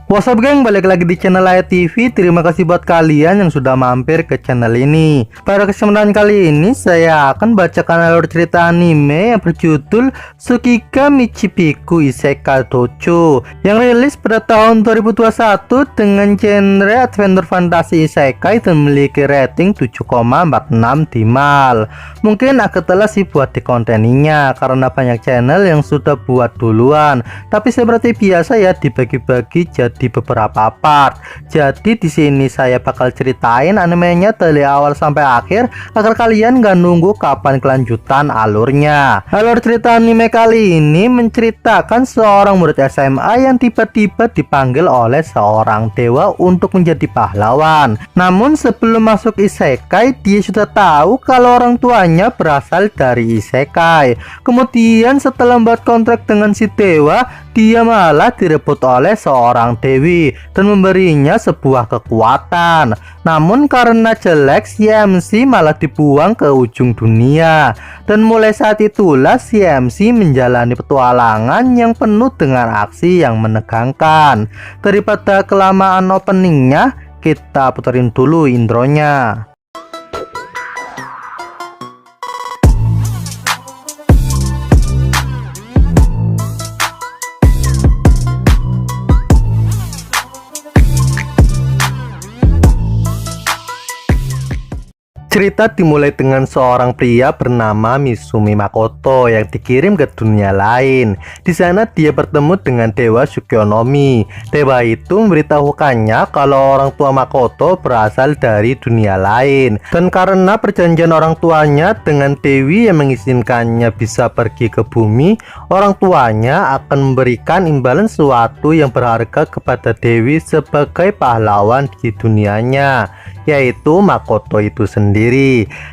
What's up geng, balik lagi di channel Layar TV. Terima kasih buat kalian yang sudah mampir ke channel ini. Pada kesempatan kali ini saya akan bacakan alur cerita anime yang berjudul Tsukika Michibiku Isekai Tocho yang rilis pada tahun 2021 dengan genre adventure fantasi isekai dan memiliki rating 7,46 di MAL. Mungkin agak telat sih buat di konten ini karena banyak channel yang sudah buat duluan, tapi seperti biasa ya dibagi-bagi jadi di beberapa part. Jadi di sini saya bakal ceritain animenya dari awal sampai akhir agar kalian gak nunggu kapan kelanjutan alurnya. Alur cerita anime kali ini menceritakan seorang murid SMA yang tiba-tiba dipanggil oleh seorang dewa untuk menjadi pahlawan. Namun sebelum masuk isekai, dia sudah tahu kalau orang tuanya berasal dari isekai. Kemudian setelah membuat kontrak dengan si dewa, dia malah direbut oleh seorang dewi dan memberinya sebuah kekuatan. Namun karena jelek, si MC malah dibuang ke ujung dunia. Dan mulai saat itulah si MC menjalani petualangan yang penuh dengan aksi yang menegangkan. Daripada kelamaan openingnya, kita puterin dulu intronya. Cerita dimulai dengan seorang pria bernama Misumi Makoto yang dikirim ke dunia lain. Di sana dia bertemu dengan Dewa Tsukuyonomi. Dewa itu memberitahukannya kalau orang tua Makoto berasal dari dunia lain. Dan karena perjanjian orang tuanya dengan Dewi yang mengizinkannya bisa pergi ke bumi, orang tuanya akan memberikan imbalan sesuatu yang berharga kepada Dewi sebagai pahlawan di dunianya, yaitu Makoto itu sendiri.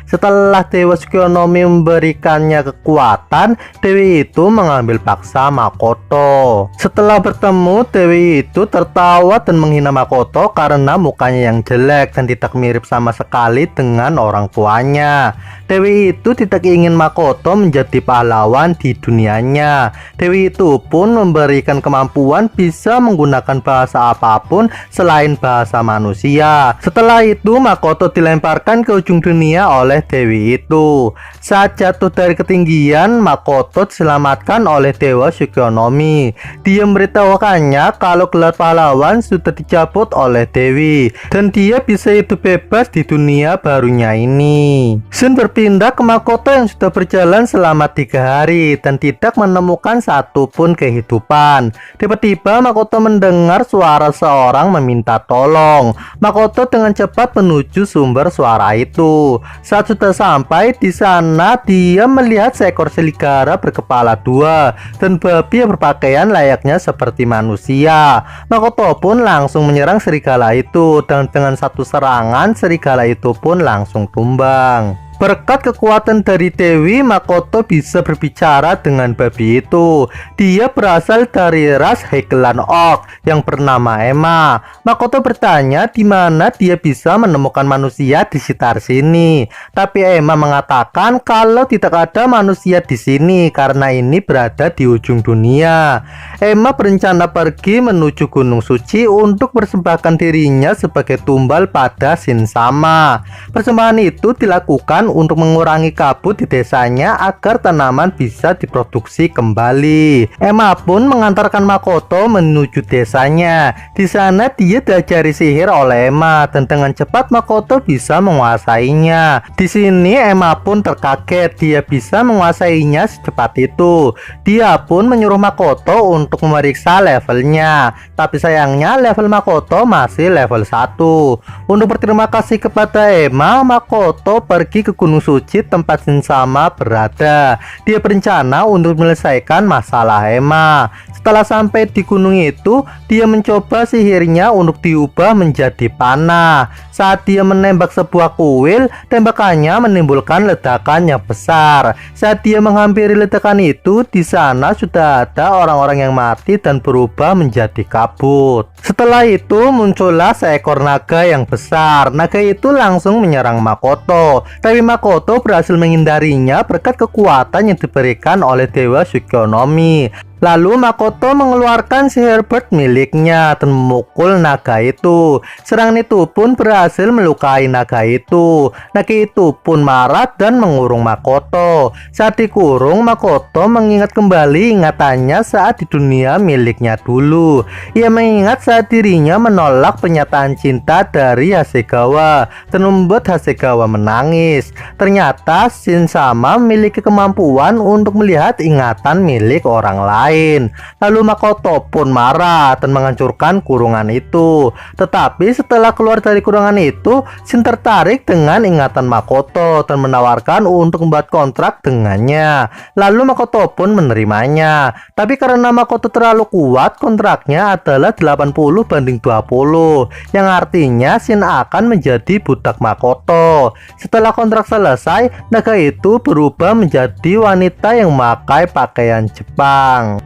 Setelah Dewa Tsukuyonomi memberikannya kekuatan, Dewi itu mengambil paksa Makoto. Setelah bertemu, Dewi itu tertawa dan menghina Makoto karena mukanya yang jelek dan tidak mirip sama sekali dengan orang tuanya. Dewi itu tidak ingin Makoto menjadi pahlawan di dunianya. Dewi itu pun memberikan kemampuan bisa menggunakan bahasa apapun selain bahasa manusia. Setelah itu Makoto dilemparkan ke ujung dunia oleh Dewi itu. Saat jatuh dari ketinggian, Makoto diselamatkan oleh Dewa Tsukuyonomi. Dia memberitahukannya kalau gelar pahlawan sudah dicabut oleh Dewi dan dia bisa hidup bebas di dunia barunya ini. Sun berpindah ke Makoto yang sudah berjalan selama 3 hari dan tidak menemukan satupun kehidupan. Tiba-tiba Makoto mendengar suara seorang meminta tolong. Makoto dengan cepat menuju sumber suara itu. Saat sudah sampai di sana, dia melihat seekor serigala berkepala 2 dan babi yang berpakaian layaknya seperti manusia. Makoto pun langsung menyerang serigala itu dan dengan satu serangan serigala itu pun langsung tumbang. Berkat kekuatan dari Dewi, Makoto bisa berbicara dengan babi itu. Dia berasal dari ras Hegelan Orc yang bernama Emma. Makoto bertanya di mana dia bisa menemukan manusia di sekitar sini. Tapi Emma mengatakan kalau tidak ada manusia di sini karena ini berada di ujung dunia. Emma berencana pergi menuju Gunung Suci untuk persembahkan dirinya sebagai tumbal pada Shinsama. Persembahan itu dilakukan untuk mengurangi kabut di desanya agar tanaman bisa diproduksi kembali. Emma pun mengantarkan Makoto menuju desanya. Di sana dia diajari sihir oleh Emma dan dengan cepat Makoto bisa menguasainya. Di sini Emma pun terkaget dia bisa menguasainya secepat itu. Dia pun menyuruh Makoto untuk memeriksa levelnya. Tapi sayangnya level Makoto masih level 1. Untuk berterima kasih kepada Emma, Makoto pergi ke Gunung Suci tempat Shinsama berada. Dia berencana untuk menyelesaikan masalah Emma. Setelah sampai di gunung itu, dia mencoba sihirnya untuk diubah menjadi panah. Saat dia menembak sebuah kuil, tembakannya menimbulkan ledakan yang besar. Saat dia menghampiri ledakan itu, di sana sudah ada orang-orang yang mati dan berubah menjadi kabut. Setelah itu muncullah seekor naga yang besar. Naga itu langsung menyerang Makoto, tapi Makoto berhasil menghindarinya berkat kekuatan yang diberikan oleh Dewa Tsukuyonomi. Lalu Makoto mengeluarkan sihir bird miliknya dan memukul naga itu. Serangan itu pun berhasil melukai naga itu. Naga itu pun marah dan mengurung Makoto. Saat dikurung, Makoto mengingat kembali ingatannya saat di dunia miliknya dulu. Ia mengingat saat dirinya menolak pernyataan cinta dari Hasegawa dan membuat Hasegawa menangis. Ternyata Shin sama memiliki kemampuan untuk melihat ingatan milik orang lain. Lalu Makoto pun marah dan menghancurkan kurungan itu. Tetapi setelah keluar dari kurungan itu, Shin tertarik dengan ingatan Makoto dan menawarkan untuk membuat kontrak dengannya. Lalu Makoto pun menerimanya. Tapi karena Makoto terlalu kuat, kontraknya adalah 80/20, yang artinya Shin akan menjadi budak Makoto. Setelah kontrak selesai, naga itu berubah menjadi wanita yang memakai pakaian Jepang.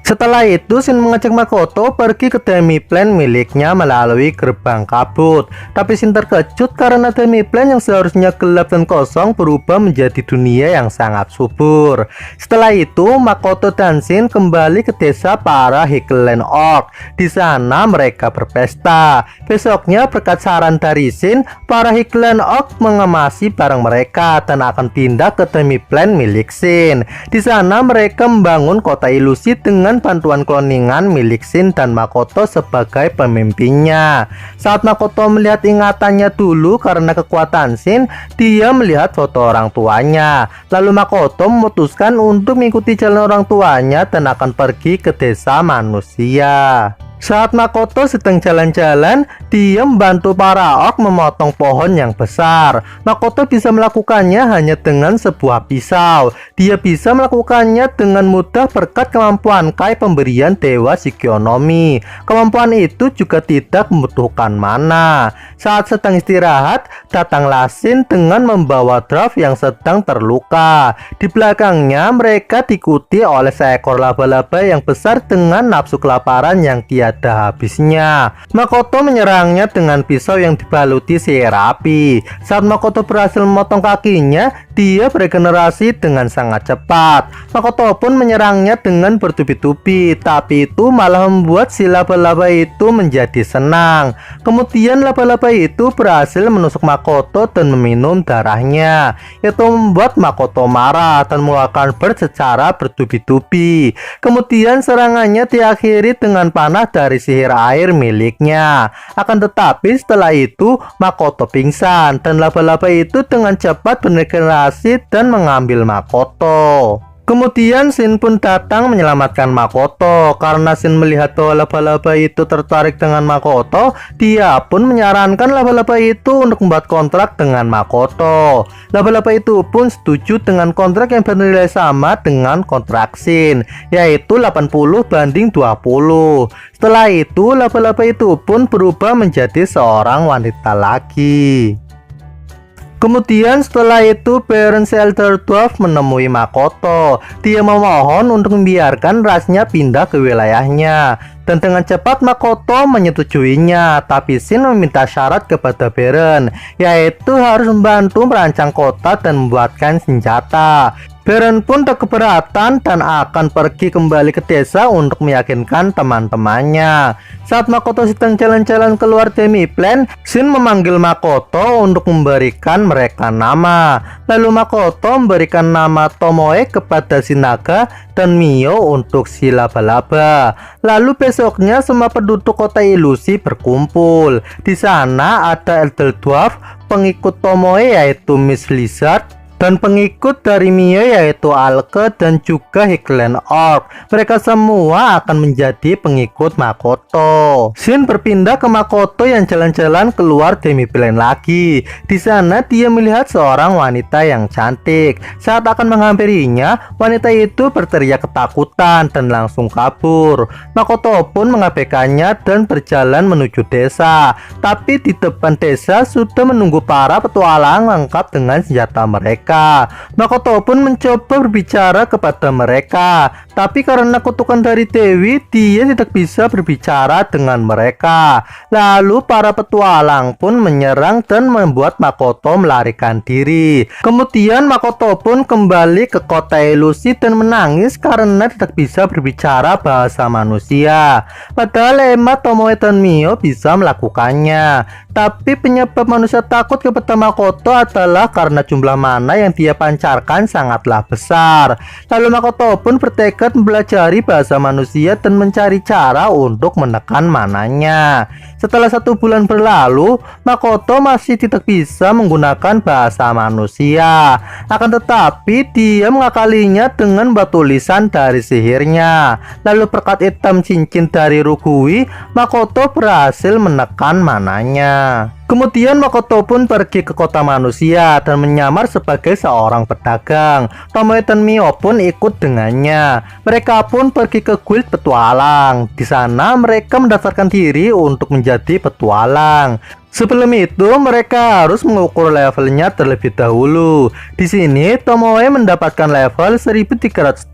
Setelah itu, Shin mengajak Makoto pergi ke Demi-Plane miliknya melalui gerbang kabut. Tapi Shin terkejut karena Demi-Plane yang seharusnya gelap dan kosong berubah menjadi dunia yang sangat subur. Setelah itu, Makoto dan Shin kembali ke desa para Hickland Orc. Di sana mereka berpesta. Besoknya, berkat saran dari Shin, para Hickland Orc mengemasi barang mereka dan akan pindah ke Demi-Plane milik Shin. Di sana mereka membangun kota ilusi dengan bantuan kloningan milik Shin dan Makoto sebagai pemimpinnya. Saat Makoto melihat ingatannya dulu karena kekuatan Shin, dia melihat foto orang tuanya. Lalu Makoto memutuskan untuk mengikuti jalan orang tuanya dan akan pergi ke desa manusia. Saat Makoto sedang jalan-jalan, dia membantu para orc memotong pohon yang besar. Makoto bisa melakukannya hanya dengan sebuah pisau. Dia bisa melakukannya dengan mudah berkat kemampuan Kai pemberian Dewa Shikionomi. Kemampuan itu juga tidak membutuhkan mana. Saat sedang istirahat, datanglah Shin dengan membawa dwarf yang sedang terluka. Di belakangnya mereka diikuti oleh seekor laba-laba yang besar dengan nafsu kelaparan yang tiada habisnya. Makoto menyerangnya dengan pisau yang dibaluti sihir api. Saat Makoto berhasil memotong kakinya, dia beregenerasi dengan sangat cepat. Makoto pun menyerangnya dengan bertubi-tubi, tapi itu malah membuat si laba-laba itu menjadi senang. Kemudian laba-laba itu berhasil menusuk Makoto dan meminum darahnya. Itu membuat Makoto marah dan mengeluarkan bird secara bertubi-tubi. Kemudian serangannya diakhiri dengan panah dari sihir air miliknya. Akan tetapi setelah itu Makoto pingsan dan laba-laba itu dengan cepat beregenerasi dan mengambil Makoto. Kemudian Shin pun datang menyelamatkan Makoto. Karena Shin melihat bahwa laba-laba itu tertarik dengan Makoto, dia pun menyarankan laba-laba itu untuk membuat kontrak dengan Makoto. Laba-laba itu pun setuju dengan kontrak yang bernilai sama dengan kontrak Shin, yaitu 80/20. Setelah itu laba-laba itu pun berubah menjadi seorang wanita lagi. Kemudian setelah itu Baron Elder Dwarf menemui Makoto. Dia memohon untuk membiarkan rasnya pindah ke wilayahnya. Dan dengan cepat Makoto menyetujuinya. Tapi Shin meminta syarat kepada Baron, yaitu harus membantu merancang kota dan membuatkan senjata. Baron pun tak keberatan dan akan pergi kembali ke desa untuk meyakinkan teman-temannya. Saat Makoto sedang jalan-jalan keluar Demi-Plane, Shin memanggil Makoto untuk memberikan mereka nama. Lalu Makoto memberikan nama Tomoe kepada si naga dan Mio untuk si laba-laba. Lalu besoknya semua penduduk kota ilusi berkumpul. Di sana ada Elder Dwarf, pengikut Tomoe yaitu Miss Lizard, dan pengikut dari Mio yaitu Alke dan juga Hickland Orc. Mereka semua akan menjadi pengikut Makoto. Shin berpindah ke Makoto yang jalan-jalan keluar Demi-Plane lagi. Di sana dia melihat seorang wanita yang cantik. Saat akan menghampirinya, wanita itu berteriak ketakutan dan langsung kabur. Makoto pun mengabaikannya dan berjalan menuju desa. Tapi di depan desa sudah menunggu para petualang lengkap dengan senjata mereka. mereka. Makoto pun mencoba berbicara kepada mereka, tapi karena kutukan dari Dewi, dia tidak bisa berbicara dengan mereka. Lalu para petualang pun menyerang dan membuat Makoto melarikan diri. Kemudian Makoto pun kembali ke kota ilusi dan menangis karena tidak bisa berbicara bahasa manusia. Padahal Emma, Tomoe, dan Mio bisa melakukannya. Tapi penyebab manusia takut kepada Makoto adalah karena jumlah mana yang dia pancarkan sangatlah besar. Lalu Makoto pun bertekad mempelajari bahasa manusia dan mencari cara untuk menekan mananya. Setelah 1 bulan berlalu, Makoto masih tidak bisa menggunakan bahasa manusia. Akan tetapi dia mengakalinya dengan batu tulisan dari sihirnya. Lalu berkat hitam cincin dari Rugui, Makoto berhasil menekan mananya. Kemudian Makoto pun pergi ke kota manusia dan menyamar sebagai seorang pedagang. Tomoe dan Mio pun ikut dengannya. Mereka pun pergi ke guild petualang. Di sana mereka mendaftarkan diri untuk menjadi petualang. Sebelum itu mereka harus mengukur levelnya terlebih dahulu. Di sini Tomoe mendapatkan level 1320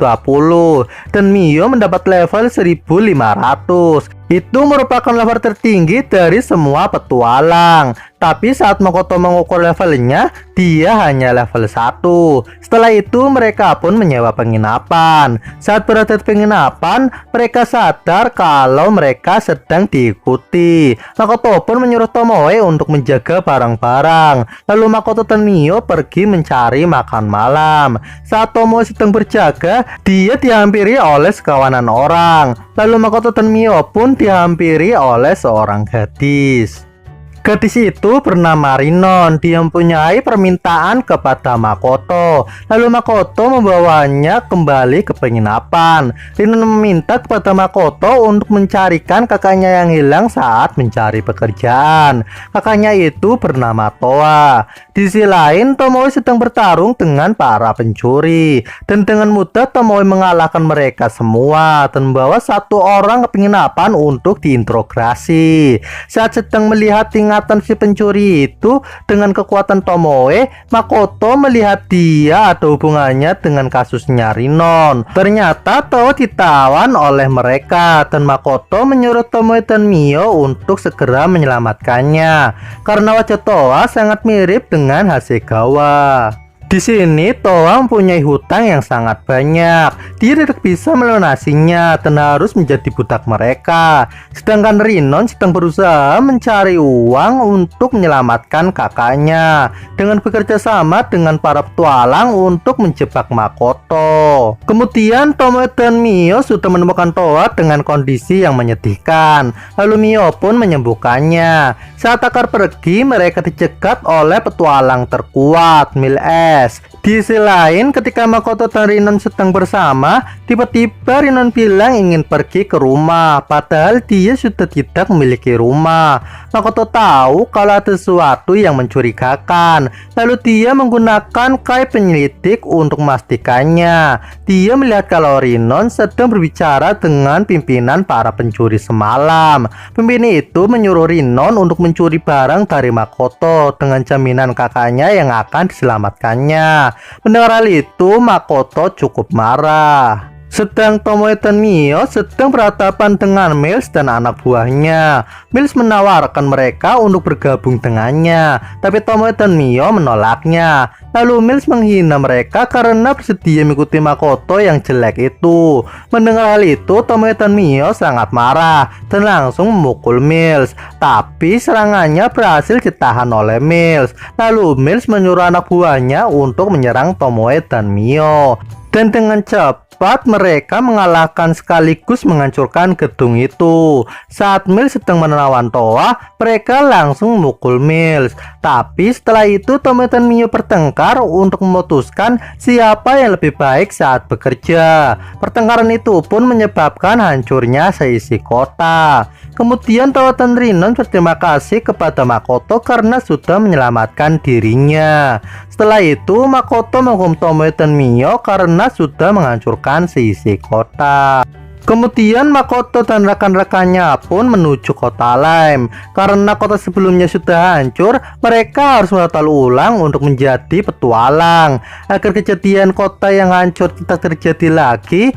dan Mio mendapat level 1500. Itu merupakan level tertinggi dari semua petualang. Tapi saat Makoto mengukur levelnya, dia hanya level 1. Setelah itu mereka pun menyewa penginapan. Saat berada di penginapan, mereka sadar kalau mereka sedang diikuti. Makoto pun menyuruh Tomoe untuk menjaga barang-barang. Lalu Makoto dan Mio pergi mencari makan malam. Saat Tomoe sedang berjaga, dia dihampiri oleh sekawanan orang. Lalu Makoto dan Mio pun dihampiri oleh seorang gadis. Gadis itu bernama Rinon. Dia mempunyai permintaan kepada Makoto. Lalu Makoto membawanya kembali ke penginapan. Rinon meminta kepada Makoto untuk mencarikan kakaknya yang hilang saat mencari pekerjaan. Kakaknya itu bernama Toa. Di sisi lain, Tomoe sedang bertarung dengan para pencuri. Dan dengan mudah Tomoe mengalahkan mereka semua dan membawa 1 orang ke penginapan untuk diinterogasi. Saat sedang melihat ingatan si pencuri itu dengan kekuatan Tomoe, Makoto melihat dia ada hubungannya dengan kasusnya Rinon. Ternyata Toa ditawan oleh mereka dan Makoto menyuruh Tomoe dan Mio untuk segera menyelamatkannya karena wajah Toa sangat mirip dengan Hasegawa. Di sini Toa mempunyai hutang yang sangat banyak. Dia tidak bisa melunasinya dan harus menjadi budak mereka. Sedangkan Rinon sedang berusaha mencari uang untuk menyelamatkan kakaknya dengan bekerja sama dengan para petualang untuk menjebak Makoto. Kemudian Tomoe dan Mio sudah menemukan Toa dengan kondisi yang menyedihkan. Lalu Mio pun menyembuhkannya. Saat akan pergi, mereka dicegat oleh petualang terkuat, Mil S. Di sisi lain, ketika Makoto dan Rinon sedang bersama, tiba-tiba Rinon bilang ingin pergi ke rumah, padahal dia sudah tidak memiliki rumah. Makoto tahu kalau ada sesuatu yang mencurigakan, lalu dia menggunakan kai penyelidik untuk memastikannya. Dia melihat kalau Rinon sedang berbicara dengan pimpinan para pencuri semalam. Pimpinan itu menyuruh Rinon untuk mencuri barang dari Makoto dengan jaminan kakaknya yang akan diselamatkannya. Mendengar hal itu, Makoto cukup marah. Sedang Tomoe dan Mio sedang berhadapan dengan Mills dan anak buahnya. Mills menawarkan mereka untuk bergabung dengannya, tapi Tomoe dan Mio menolaknya. Lalu Mills menghina mereka karena bersedia mengikuti Makoto yang jelek itu. Mendengar hal itu, Tomoe dan Mio sangat marah dan langsung memukul Mills. Tapi serangannya berhasil ditahan oleh Mills. Lalu Mills menyuruh anak buahnya untuk menyerang Tomoe dan Mio. Dan dengan cepat mereka mengalahkan sekaligus menghancurkan gedung itu. Saat Mills sedang menawan Toa, mereka langsung memukul Mills. Tapi setelah itu Tomoe dan Mio bertengkar untuk memutuskan siapa yang lebih baik saat bekerja. Pertengkaran itu pun menyebabkan hancurnya seisi kota. Kemudian Toa dan Rinon berterima kasih kepada Makoto karena sudah menyelamatkan dirinya. Setelah itu Makoto menghukum Tomoe dan Mio karena sudah menghancurkan seisi kota. Kemudian Makoto dan rekan-rekannya pun menuju kota Lem. Karena kota sebelumnya sudah hancur, mereka harus menata ulang untuk menjadi petualang. Agar kejadian kota yang hancur tidak terjadi lagi,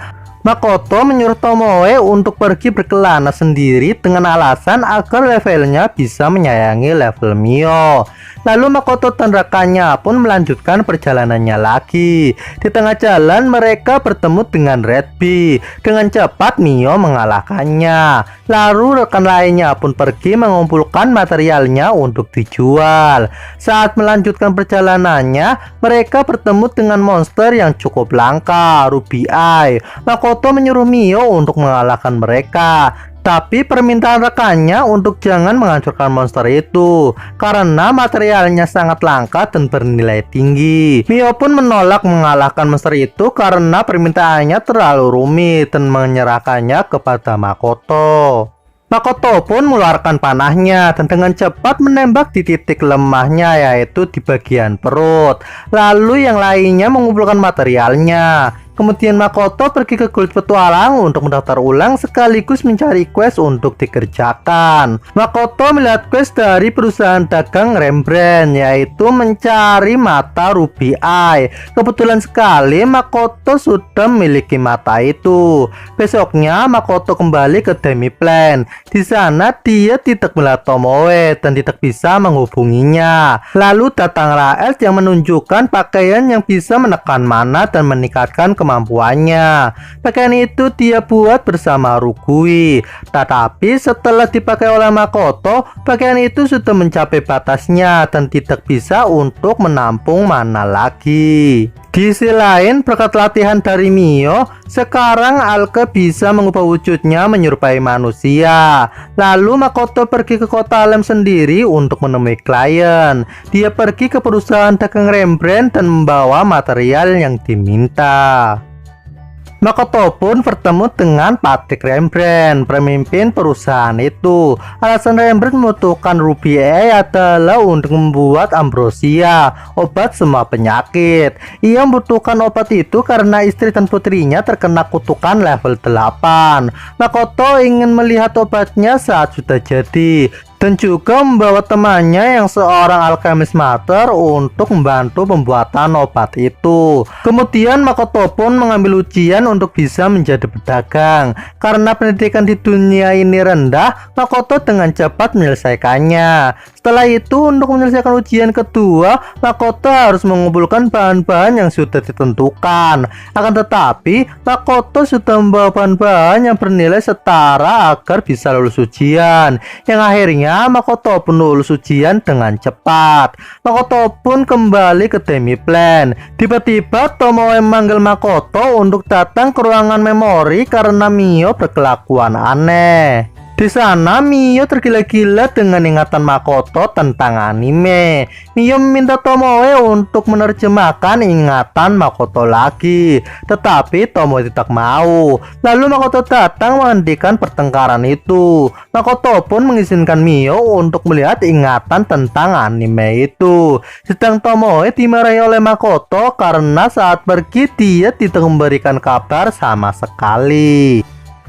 Makoto menyuruh Tomoe untuk pergi berkelana sendiri dengan alasan agar levelnya bisa menyayangi level Mio. Lalu Makoto dan rekannya pun melanjutkan perjalanannya lagi. Di tengah jalan mereka bertemu dengan Red Bee. Dengan cepat Mio mengalahkannya. Lalu rekan lainnya pun pergi mengumpulkan materialnya untuk dijual. Saat melanjutkan perjalanannya, mereka bertemu dengan monster yang cukup langka, Ruby Eye. Makoto menyuruh Mio untuk mengalahkan mereka. Tapi permintaan rekannya untuk jangan menghancurkan monster itu karena materialnya sangat langka dan bernilai tinggi. Mio pun menolak mengalahkan monster itu karena permintaannya terlalu rumit dan menyerahkannya kepada Makoto. Makoto pun mengeluarkan panahnya dan dengan cepat menembak di titik lemahnya, yaitu di bagian perut. Lalu yang lainnya mengumpulkan materialnya. Kemudian Makoto pergi ke Guild Petualang untuk mendaftar ulang sekaligus mencari quest untuk dikerjakan. Makoto melihat quest dari perusahaan dagang Rembrandt, yaitu mencari mata Ruby Eye. Kebetulan sekali Makoto sudah memiliki mata itu. Besoknya Makoto kembali ke Demiplan. Di sana dia tidak melihat Tomoe dan tidak bisa menghubunginya. Lalu datanglah Els yang menunjukkan pakaian yang bisa menekan mana dan meningkatkan kemampuannya. Pakaian itu dia buat bersama Rugui. Tetapi setelah dipakai oleh Makoto, pakaian itu sudah mencapai batasnya dan tidak bisa untuk menampung mana lagi. Di sisi lain, berkat latihan dari Mio, sekarang Alke bisa mengubah wujudnya menyerupai manusia. Lalu Makoto pergi ke kota Lem sendiri untuk menemui klien. Dia pergi ke perusahaan dagang Rembrandt dan membawa material yang diminta. Makoto pun bertemu dengan Patrick Rembrandt, pemimpin perusahaan itu. Alasan Rembrandt membutuhkan Ruby Eye adalah untuk membuat ambrosia, obat semua penyakit. Ia membutuhkan obat itu karena istri dan putrinya terkena kutukan level 8. Makoto ingin melihat obatnya saat sudah jadi, dan juga membawa temannya yang seorang alchemist master untuk membantu pembuatan obat itu. Kemudian Makoto pun mengambil ujian untuk bisa menjadi pedagang. Karena pendidikan di dunia ini rendah, Makoto dengan cepat menyelesaikannya. Setelah itu, untuk menyelesaikan ujian kedua, Makoto harus mengumpulkan bahan-bahan yang sudah ditentukan. Akan tetapi, Makoto sudah membawa bahan-bahan yang bernilai setara agar bisa lulus ujian. Yang akhirnya Makoto pun lulus ujian dengan cepat. Makoto pun kembali ke Demiplan. Tiba-tiba Tomoe memanggil Makoto untuk datang ke ruangan memori karena Mio berkelakuan aneh. Di sana Mio tergila-gila dengan ingatan Makoto tentang anime. Mio meminta Tomoe untuk menerjemahkan ingatan Makoto lagi, tetapi Tomoe tidak mau. Lalu Makoto datang menghentikan pertengkaran itu. Makoto pun mengizinkan Mio untuk melihat ingatan tentang anime itu. Sedang Tomoe dimarahi oleh Makoto karena saat pergi dia tidak memberikan kabar sama sekali.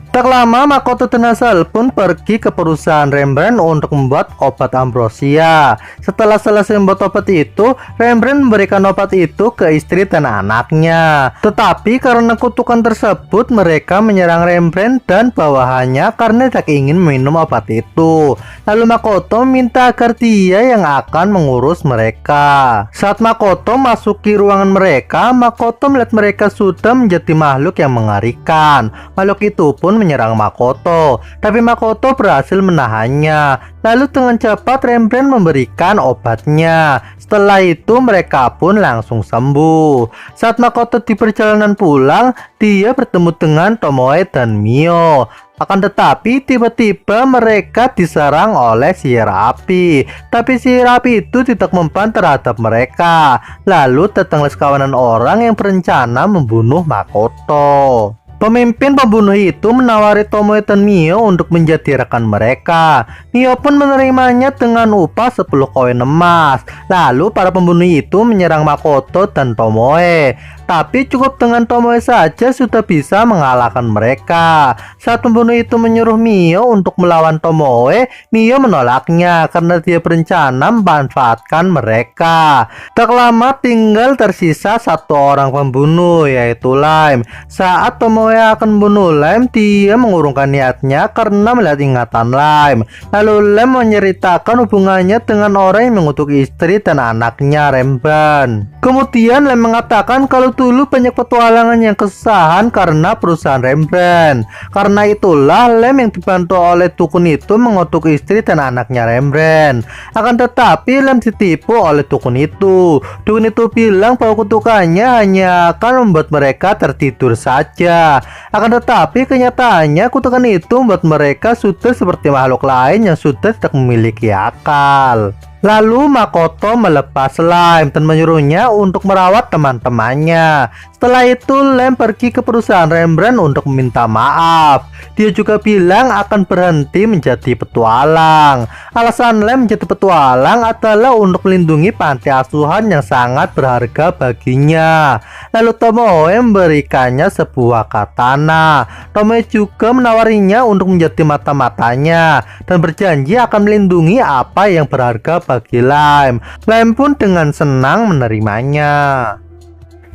Tak lama Makoto dan Asal pun pergi ke perusahaan Rembrandt untuk membuat obat ambrosia. Setelah selesai membuat obat itu, Rembrandt memberikan obat itu ke istri dan anaknya. Tetapi karena kutukan tersebut, mereka menyerang Rembrandt dan bawahannya karena tidak ingin minum obat itu. Lalu Makoto minta agar dia yang akan mengurus mereka. Saat Makoto masuki ruangan mereka, Makoto melihat mereka sudah menjadi makhluk yang mengerikan. Makhluk itu pun menyerang Makoto, tapi Makoto berhasil menahannya. Lalu dengan cepat Rembrandt memberikan obatnya. Setelah itu mereka pun langsung sembuh. Saat Makoto di perjalanan pulang, dia bertemu dengan Tomoe dan Mio. Akan tetapi tiba-tiba mereka diserang oleh sihir api. Tapi sihir api itu tidak mempan terhadap mereka. Lalu datanglah sekawanan orang yang berencana membunuh Makoto. Pemimpin pembunuh itu menawari Tomoe dan Mio untuk menjadi rekan mereka. Mio pun menerimanya dengan upah 10 koin emas. Lalu para pembunuh itu menyerang Makoto dan Tomoe. Tapi cukup dengan Tomoe saja sudah bisa mengalahkan mereka. Saat pembunuh itu menyuruh Mio untuk melawan Tomoe, Mio menolaknya karena dia berencana memanfaatkan mereka. Tak lama tinggal tersisa satu orang pembunuh, yaitu Lime. Saat Tomoe akan membunuh Lime, dia mengurungkan niatnya karena melihat ingatan Lime. Lalu Lime menceritakan hubungannya dengan orang yang mengutuk istri dan anaknya, Rembran. Kemudian Lime mengatakan kalau dulu banyak petualangan yang kesusahan karena perusahaan Rembrandt. Karena itulah Lem yang dibantu oleh dukun itu mengutuk istri dan anaknya Rembrandt. Akan tetapi Lem ditipu oleh dukun itu. Dukun itu bilang bahwa kutukannya hanya akan membuat mereka tertidur saja. Akan tetapi kenyataannya kutukan itu membuat mereka sudah seperti makhluk lain yang sudah tidak memiliki akal. Lalu Makoto melepas Lime dan menyuruhnya untuk merawat teman-temannya. Setelah itu Lime pergi ke perusahaan Rembrandt untuk meminta maaf. Dia juga bilang akan berhenti menjadi petualang. Alasan Lime menjadi petualang adalah untuk melindungi panti asuhan yang sangat berharga baginya. Lalu Tomoe memberikannya sebuah katana. Tomoe juga menawarinya untuk menjadi mata-matanya dan berjanji akan melindungi apa yang berharga bagi Lime. Lime pun dengan senang menerimanya.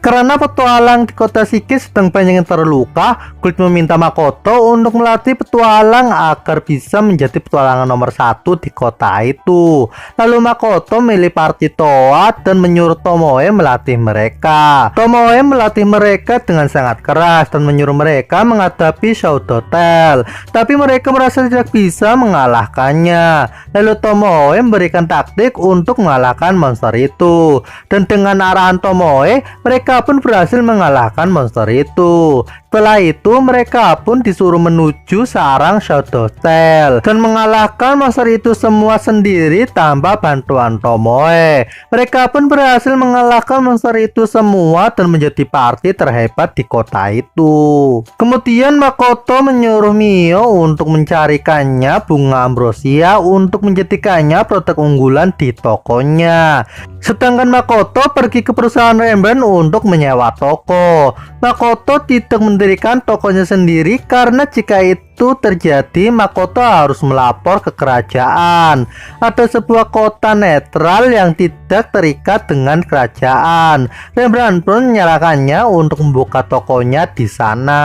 Karena petualang di kota Shiki sedang banyak yang terluka, Kulit meminta Makoto untuk melatih petualang agar bisa menjadi petualangan nomor 1 di kota itu. Lalu Makoto milih party Toa dan menyuruh Tomoe melatih mereka. Tomoe melatih mereka dengan sangat keras dan menyuruh mereka menghadapi Shadow Tail. Tapi mereka merasa tidak bisa mengalahkannya. Lalu Tomoe memberikan taktik untuk mengalahkan monster itu. Dan dengan arahan Tomoe, mereka pun berhasil mengalahkan monster itu. Setelah itu mereka pun disuruh menuju sarang Shadow Tail dan mengalahkan monster itu semua sendiri tanpa bantuan Tomoe. Mereka pun berhasil mengalahkan monster itu semua dan menjadi party terhebat di kota itu. Kemudian Makoto menyuruh Mio untuk mencarikannya bunga ambrosia untuk menjadikannya produk unggulan di tokonya. Sedangkan Makoto pergi ke perusahaan Rembrandt untuk menyewa toko. Makoto tidak mendirikan tokonya sendiri karena jika itu terjadi Makoto harus melapor ke kerajaan. Ada sebuah kota netral yang tidak terikat dengan kerajaan. Rembrandt pun menyerahkannya untuk membuka tokonya di sana.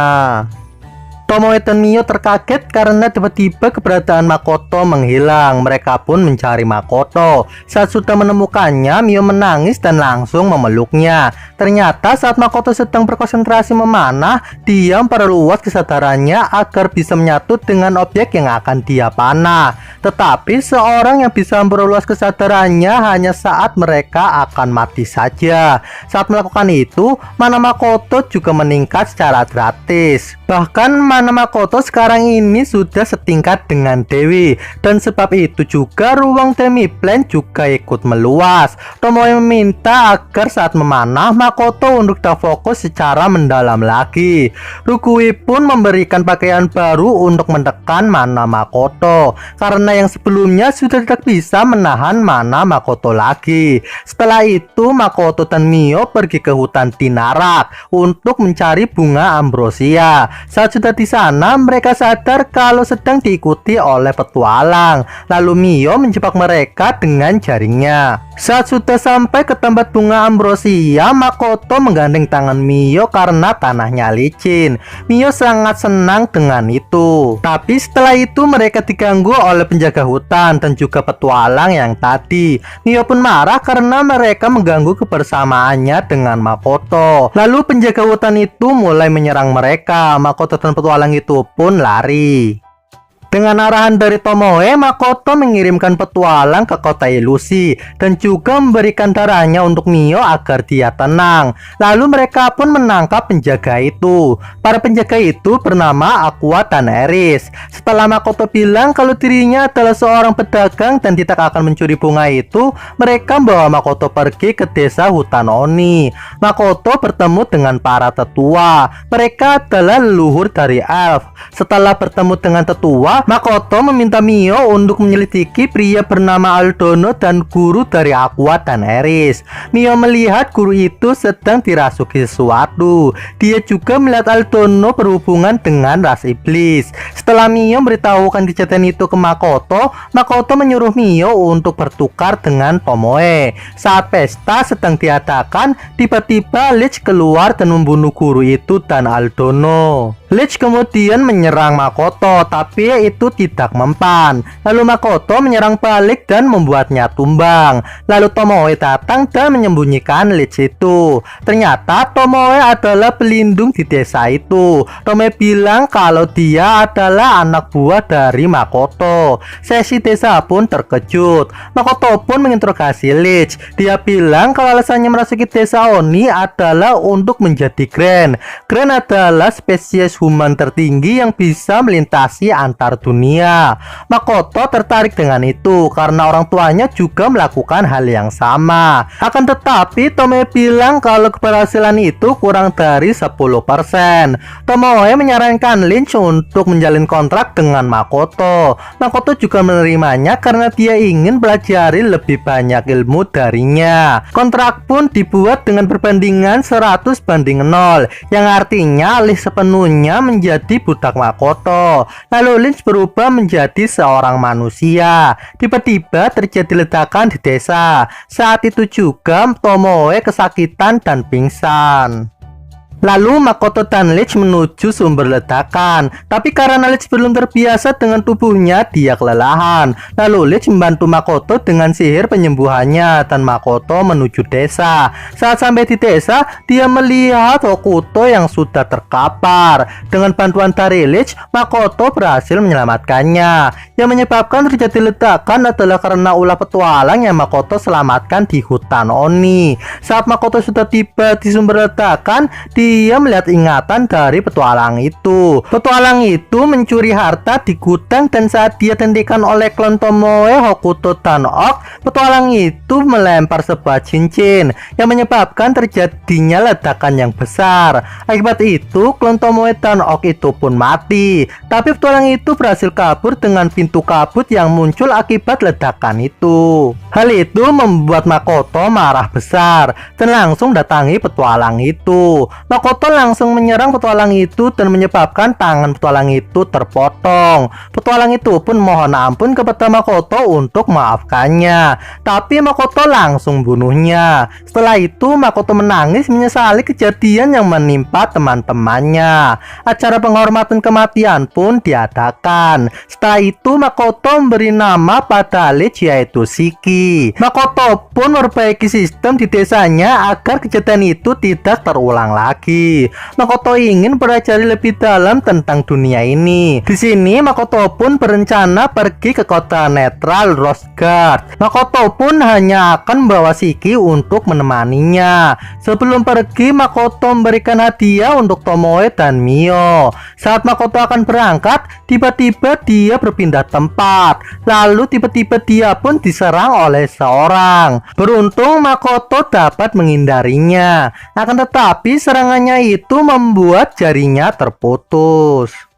Tomoe dan Mio terkaget karena tiba-tiba keberadaan Makoto menghilang. Mereka pun mencari Makoto. Saat sudah menemukannya, Mio menangis dan langsung memeluknya. Ternyata saat Makoto sedang berkonsentrasi memanah, dia memperluas kesadarannya agar bisa menyatu dengan objek yang akan dia panah. Tetapi seorang yang bisa memperluas kesadarannya hanya saat mereka akan mati saja. Saat melakukan itu, mana Makoto juga meningkat secara gratis. Bahkan mana Makoto sekarang ini sudah setingkat dengan Dewi. Dan sebab itu juga ruang Demiplan juga ikut meluas. Tomoe meminta agar saat memanah Makoto untuk tak fokus secara mendalam lagi. Rukui pun memberikan pakaian baru untuk menekan mana Makoto, karena yang sebelumnya sudah tidak bisa menahan mana Makoto lagi. Setelah itu Makoto dan Mio pergi ke hutan Tinarak untuk mencari bunga ambrosia. Saat sudah di sana, mereka sadar kalau sedang diikuti oleh petualang. Lalu Mio menjebak mereka dengan jaringnya. Saat sudah sampai ke tempat bunga ambrosia, Makoto menggandeng tangan Mio karena tanahnya licin. Mio sangat senang dengan itu. Tapi setelah itu mereka diganggu oleh penjaga hutan dan juga petualang yang tadi. Mio pun marah karena mereka mengganggu kebersamaannya dengan Makoto. Lalu penjaga hutan itu mulai menyerang mereka. Makoto dan petualang itu pun lari. Dengan arahan dari Tomoe, Makoto mengirimkan petualang ke kota ilusi dan juga memberikan darahnya untuk Mio agar dia tenang. Lalu mereka pun menangkap penjaga itu. Para penjaga itu bernama Aqua dan Eris. Setelah Makoto bilang kalau dirinya adalah seorang pedagang dan tidak akan mencuri bunga itu, mereka membawa Makoto pergi ke desa hutan Oni. Makoto bertemu dengan para tetua. Mereka adalah leluhur dari elf. Setelah bertemu dengan tetua, kedua, Makoto meminta Mio untuk menyelidiki pria bernama Aldono dan guru dari Aqua dan Eris. Mio melihat guru itu sedang dirasuki sesuatu. Dia juga melihat Aldono berhubungan dengan ras iblis. Setelah Mio memberitahukan kejadian itu ke Makoto, Makoto menyuruh Mio untuk bertukar dengan Tomoe. Saat pesta sedang diadakan, tiba-tiba Lich keluar dan membunuh guru itu dan Aldono. Lich kemudian menyerang Makoto, tapi itu tidak mempan. Lalu Makoto menyerang balik dan membuatnya tumbang. Lalu Tomoe datang dan menyembunyikan Lich itu. Ternyata Tomoe adalah pelindung di desa itu. Tomoe bilang kalau dia adalah anak buah dari Makoto. Sesi desa pun terkejut. Makoto pun menginterogasi Lich. Dia bilang kalau alasannya merasuki desa Oni adalah untuk menjadi Grand. Grand adalah spesies human tertinggi yang bisa melintasi antar dunia. Makoto tertarik dengan itu karena orang tuanya juga melakukan hal yang sama. Akan tetapi Tomoe bilang kalau keberhasilan itu kurang dari 10%. Tomoe menyarankan Lynch untuk menjalin kontrak dengan Makoto. Makoto juga menerimanya karena dia ingin pelajari lebih banyak ilmu darinya. Kontrak pun dibuat dengan perbandingan 100:0, yang artinya alih sepenuhnya menjadi budak Makoto. Lalu Lynch berubah menjadi seorang manusia. Tiba-tiba terjadi ledakan di desa. Saat itu juga Tomoe kesakitan dan pingsan. Lalu Makoto dan Lich menuju sumber ledakan. Tapi karena Lich belum terbiasa dengan tubuhnya, dia kelelahan. Lalu Lich membantu Makoto dengan sihir penyembuhannya dan Makoto menuju desa. Saat sampai di desa, dia melihat Hokuto yang sudah terkapar. Dengan bantuan dari Lich, Makoto berhasil menyelamatkannya. Yang menyebabkan terjadi ledakan adalah karena ulah petualang yang Makoto selamatkan di hutan Oni. Saat Makoto sudah tiba di sumber ledakan, dia melihat ingatan dari petualang itu. Petualang itu mencuri harta di gudang dan saat dia dihentikan oleh klan Tomoe, Hokuto, dan Ok, petualang itu melempar sebuah cincin yang menyebabkan terjadinya ledakan yang besar. Akibat itu, klan Tomoe dan Ok itu pun mati. Tapi petualang itu berhasil kabur dengan pintu kabut yang muncul akibat ledakan itu. Hal itu membuat Makoto marah besar dan langsung datangi petualang itu. Makoto langsung menyerang petualang itu dan menyebabkan tangan petualang itu terpotong. Petualang itu pun mohon ampun kepada Makoto untuk maafkannya. Tapi Makoto langsung bunuhnya. Setelah itu Makoto menangis menyesali kejadian yang menimpa teman-temannya. Acara penghormatan kematian pun diadakan. Setelah itu Makoto memberi nama pada Lich yaitu Shiki. Makoto pun memperbaiki sistem di desanya agar kejadian itu tidak terulang lagi. Makoto ingin pelajari lebih dalam tentang dunia ini. Di sini Makoto pun berencana pergi ke kota netral Rosgard. Makoto pun hanya akan membawa Shiki untuk menemaninya. Sebelum pergi, Makoto memberikan hadiah untuk Tomoe dan Mio. Saat Makoto akan berangkat, tiba-tiba dia berpindah tempat. Lalu tiba-tiba dia pun diserang oleh seorang. Beruntung Makoto dapat menghindarinya. Akan tetapi serangannya itu membuat jarinya terputus.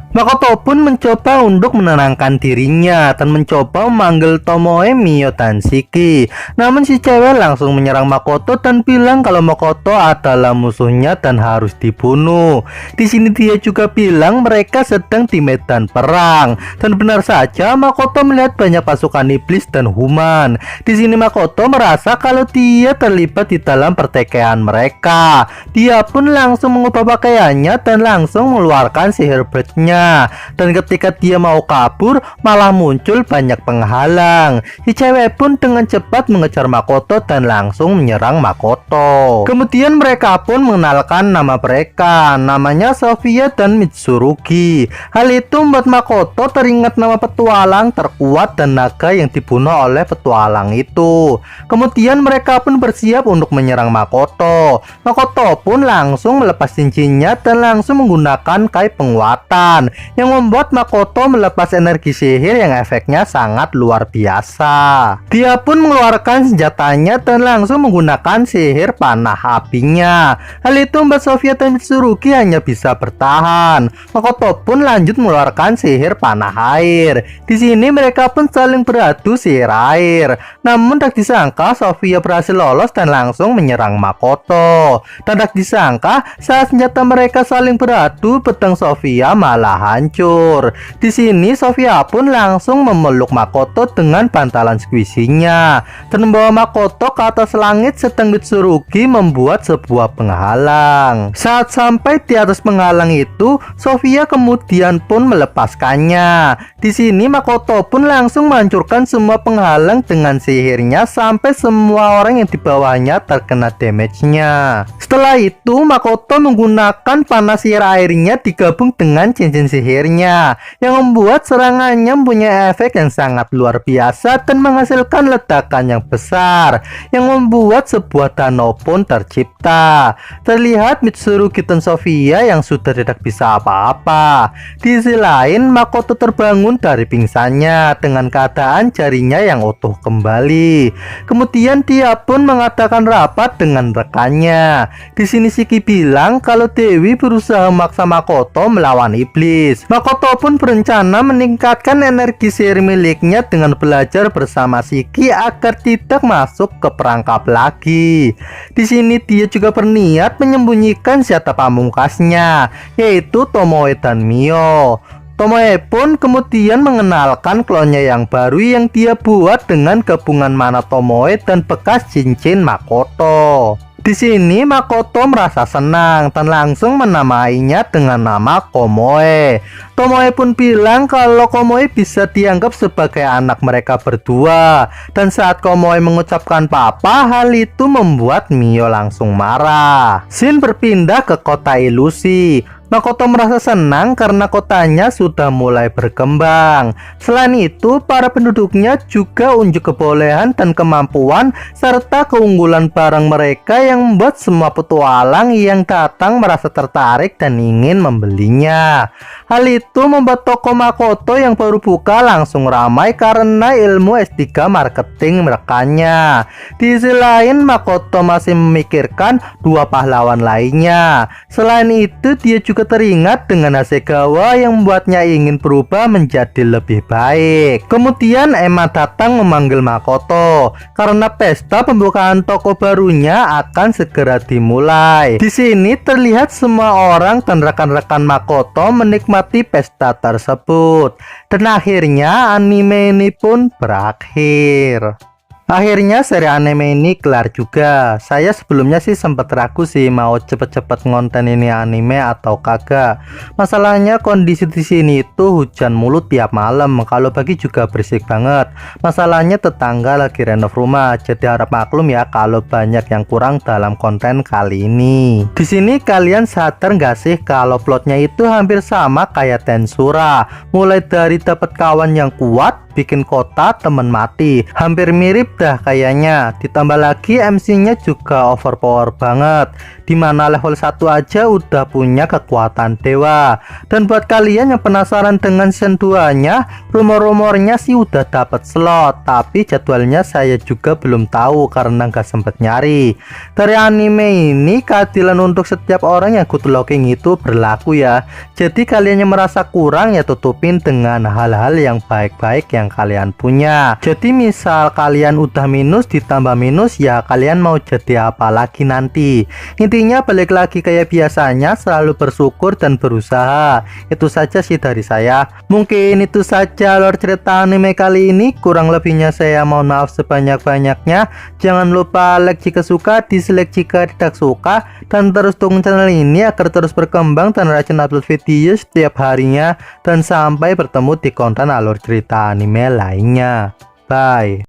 Makoto pun mencoba untuk menenangkan dirinya dan mencoba memanggil Tomoe, Mio, dan Shiki. Namun si cewek langsung menyerang Makoto dan bilang kalau Makoto adalah musuhnya dan harus dibunuh. Di sini dia juga bilang mereka sedang di medan perang. Dan benar saja Makoto melihat banyak pasukan iblis dan human. Di sini Makoto merasa kalau dia terlibat di dalam pertikaian mereka. Dia pun langsung mengubah pakaiannya dan langsung mengeluarkan sihir blade-nya. Dan ketika dia mau kabur, malah muncul banyak penghalang. Si cewek pun dengan cepat mengejar Makoto dan langsung menyerang Makoto. Kemudian mereka pun mengenalkan nama mereka, namanya Sofia dan Mitsurugi. Hal itu membuat Makoto teringat nama petualang terkuat dan naga yang dibunuh oleh petualang itu. Kemudian mereka pun bersiap untuk menyerang Makoto. Makoto pun langsung melepas cincinnya dan langsung menggunakan kai penguatan. Doraemon yang membuat Makoto melepas energi sihir yang efeknya sangat luar biasa. Dia pun mengeluarkan senjatanya dan langsung menggunakan sihir panah apinya. Hal itu membuat Sofia dan Mitsurugi hanya bisa bertahan. Makoto pun lanjut mengeluarkan sihir panah air. Di sini mereka pun saling beradu sihir air. Namun tak disangka Sofia berhasil lolos dan langsung menyerang Makoto. Dan tak disangka saat senjata mereka saling beradu, pedang Sofia malah hancur. Di sini Sofia pun langsung memeluk Makoto dengan bantalan squishy-nya dan membawa Makoto ke atas langit, sedang Mitsurugi membuat sebuah penghalang. Saat sampai di atas penghalang itu, Sofia kemudian pun melepaskannya. Di sini Makoto pun langsung menghancurkan semua penghalang dengan sihirnya sampai semua orang yang di bawahnya terkena damage-nya. Setelah itu Makoto menggunakan panah sihir airnya digabung dengan cincin sihirnya yang membuat serangannya mempunyai efek yang sangat luar biasa dan menghasilkan ledakan yang besar yang membuat sebuah danau pun tercipta. Terlihat Mitsurugi dan Sofia yang sudah tidak bisa apa-apa. Di sisi lain Makoto terbangun dari pingsannya dengan keadaan jarinya yang utuh kembali. Kemudian dia pun mengadakan rapat dengan rekannya. Di sini Shiki bilang kalau Dewi berusaha memaksa Makoto melawan iblis. Makoto pun berencana meningkatkan energi sihir miliknya dengan belajar bersama Shiki agar tidak masuk ke perangkap lagi. Di sini dia juga berniat menyembunyikan senjata pamungkasnya, yaitu Tomoe dan Mio. Tomoe pun kemudian mengenalkan klonnya yang baru yang dia buat dengan gabungan mana Tomoe dan bekas cincin Makoto. Di sini Makoto merasa senang dan langsung menamainya dengan nama Komoe. Tomoe pun bilang kalau Komoe bisa dianggap sebagai anak mereka berdua. Dan saat Komoe mengucapkan papa, hal itu membuat Mio langsung marah. Shin berpindah ke kota ilusi. Makoto merasa senang karena kotanya sudah mulai berkembang. Selain itu, para penduduknya juga unjuk kebolehan dan kemampuan serta keunggulan barang mereka yang membuat semua petualang yang datang merasa tertarik dan ingin membelinya. Hal itu membuat toko Makoto yang baru buka langsung ramai karena ilmu S3 marketing merekanya. Di sisi lain, Makoto masih memikirkan dua pahlawan lainnya. Selain itu, dia juga teringat dengan Hasegawa yang membuatnya ingin berubah menjadi lebih baik. Kemudian Emma datang memanggil Makoto karena pesta pembukaan toko barunya akan segera dimulai. Di sini terlihat semua orang dan rekan-rekan Makoto menikmati pesta tersebut. Dan akhirnya anime ini pun berakhir. Akhirnya seri anime ini kelar juga. Saya sebelumnya sih sempat ragu sih mau cepet-cepet ngonten ini anime atau kagak. Masalahnya kondisi di sini itu hujan mulu tiap malam. Kalau pagi juga berisik banget. Masalahnya tetangga lagi renov rumah. Jadi harap maklum ya kalau banyak yang kurang dalam konten kali ini. Di sini kalian sadar nggak sih kalau plotnya itu hampir sama kayak Tensura. Mulai dari dapat kawan yang kuat, bikin kota temen mati, hampir mirip dah kayaknya. Ditambah lagi MC-nya juga overpower banget, dimana level 1 aja udah punya kekuatan dewa. Dan buat kalian yang penasaran dengan season 2 nya, rumor-rumornya sih udah dapat slot, tapi jadwalnya saya juga belum tahu karena nggak sempet nyari. Dari anime ini keadilan untuk setiap orang yang good looking itu berlaku ya. Jadi kalian yang merasa kurang ya tutupin dengan hal-hal yang baik-baik yang kalian punya. Jadi misal kalian udah minus ditambah minus, ya kalian mau jadi apa lagi nanti. Intinya balik lagi kayak biasanya, selalu bersyukur dan berusaha. Itu saja sih dari saya. Mungkin itu saja alur cerita anime kali ini. Kurang lebihnya saya mohon maaf sebanyak-banyaknya. Jangan lupa like jika suka, dislike jika tidak suka, dan terus dukung channel ini agar terus berkembang dan rajin upload video setiap harinya. Dan sampai bertemu di konten alur cerita anime lainnya. Bye.